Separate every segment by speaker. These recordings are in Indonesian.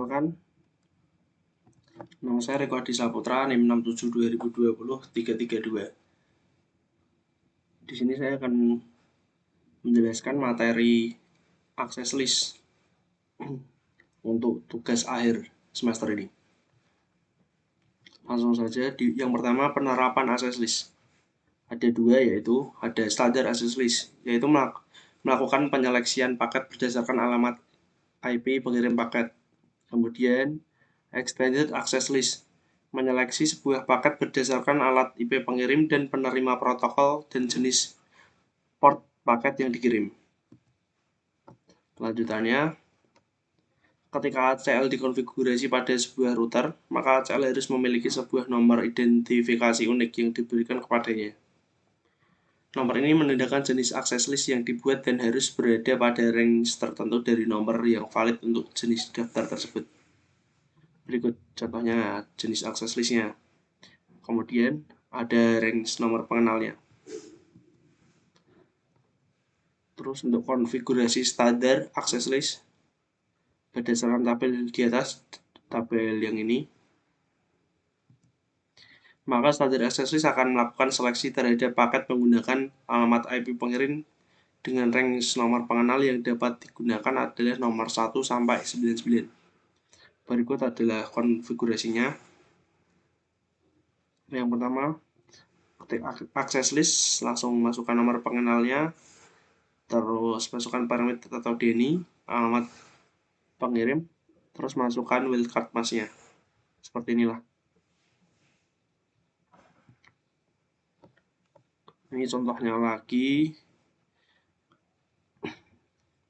Speaker 1: Perkenalkan, nama saya Riko Hadi Saputra, NIM 67/2020-332. Di sini saya akan menjelaskan materi akses list untuk tugas akhir semester ini. Langsung saja, yang pertama penerapan akses list. Ada dua, yaitu ada standar akses list, yaitu melakukan penyeleksian paket berdasarkan alamat IP pengirim paket. Kemudian Extended Access List, menyeleksi sebuah paket berdasarkan alat IP pengirim dan penerima protokol dan jenis port paket yang dikirim. Lanjutannya, ketika ACL dikonfigurasi pada sebuah router, maka ACL harus memiliki sebuah nomor identifikasi unik yang diberikan kepadanya. Nomor ini menandakan jenis akses list yang dibuat dan harus berada pada range tertentu dari nomor yang valid untuk jenis daftar tersebut. Berikut contohnya jenis akses listnya. Kemudian ada range nomor pengenalnya. Terus untuk konfigurasi standar akses list, berdasarkan tabel di atas, tabel yang ini, maka standar akses list akan melakukan seleksi terhadap paket menggunakan alamat IP pengirim dengan range nomor pengenal yang dapat digunakan adalah nomor 1 sampai 99. Berikut adalah konfigurasinya. Yang pertama, ketik akses list, langsung masukkan nomor pengenalnya, terus masukkan parameter atau DNI, alamat pengirim, terus masukkan wildcard masknya. Seperti inilah. Ini contohnya lagi.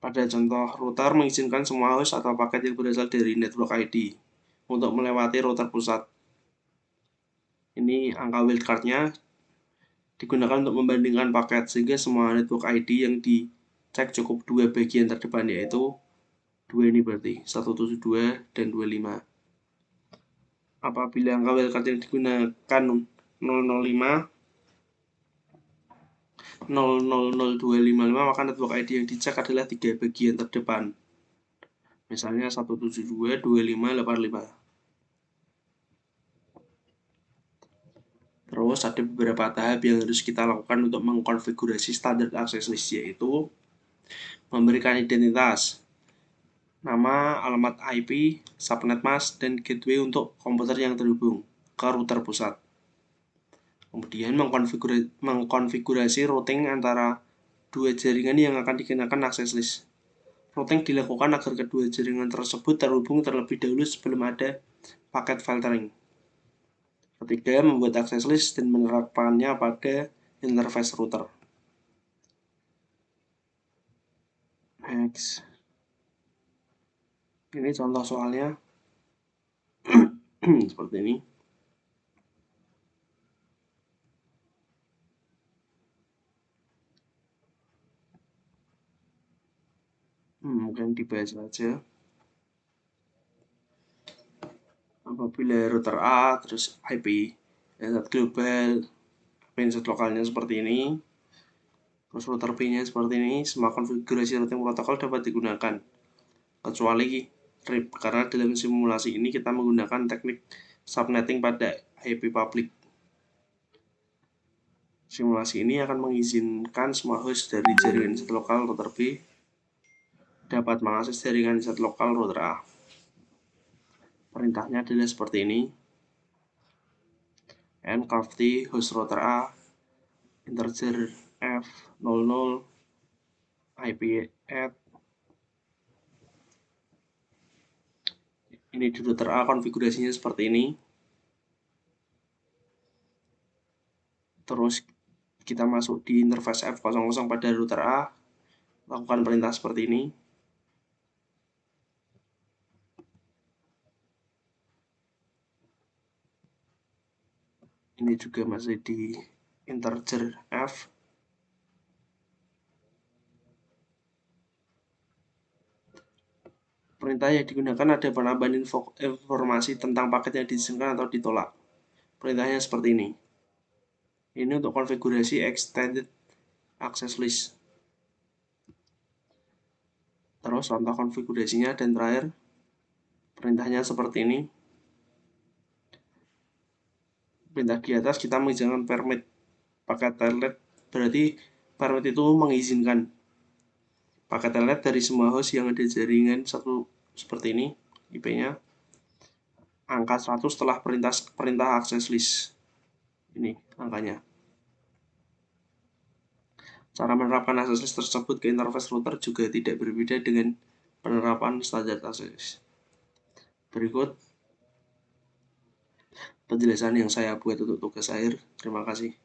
Speaker 1: Pada contoh router mengizinkan semua host atau paket yang berasal dari network ID untuk melewati router pusat. Ini angka wildcard-nya digunakan untuk membandingkan paket, sehingga semua network ID yang dicek cukup dua bagian terdepan, yaitu dua ini berarti 172 dan 25. Apabila angka wildcard yang digunakan 005 000255, maka network ID yang dicek adalah 3 bagian terdepan. Misalnya 172.25.85. Terus ada beberapa tahap yang harus kita lakukan untuk mengkonfigurasi standar access list, yaitu memberikan identitas, nama, alamat IP, subnet mask, dan gateway untuk komputer yang terhubung ke router pusat. Kemudian mengkonfigurasi routing antara dua jaringan yang akan dikenakan akses list. Routing dilakukan agar kedua jaringan tersebut terhubung terlebih dahulu sebelum ada paket filtering. Ketiga, membuat akses list dan menerapkannya pada interface router. Next. Ini contoh soalnya. Seperti ini. Mungkin dibahas saja. Apabila router A, terus IP inset global, IP inset lokalnya seperti ini, terus router B-nya seperti ini, semua konfigurasi routing protokol dapat digunakan, kecuali RIP, karena dalam simulasi ini kita menggunakan teknik subnetting pada IP public. Simulasi ini akan mengizinkan semua host dari jaringan inset lokal router B dapat mengakses jaringan inset lokal router A. Perintahnya adalah seperti ini. Encrypt host router A, integer F00, IP add. Ini di router A konfigurasinya seperti ini. Terus kita masuk di interface F00 pada router A, lakukan perintah seperti ini. Ini juga masih di integer F. Perintah yang digunakan ada penambahan informasi tentang paket yang diizinkan atau ditolak. Perintahnya seperti ini. Ini untuk konfigurasi extended access list. Terus contoh konfigurasinya, dan terakhir Perintahnya seperti ini. Perintah di atas kita mengizinkan permit pakai telnet, berarti permit itu mengizinkan pakai telnet dari semua host yang ada jaringan satu seperti ini, IP-nya angka 100 setelah perintah akses list. Ini angkanya. Cara menerapkan akses list tersebut ke interface router juga tidak berbeda dengan penerapan standar akses list. Berikut penjelasan yang saya buat untuk tugas akhir. Terima kasih.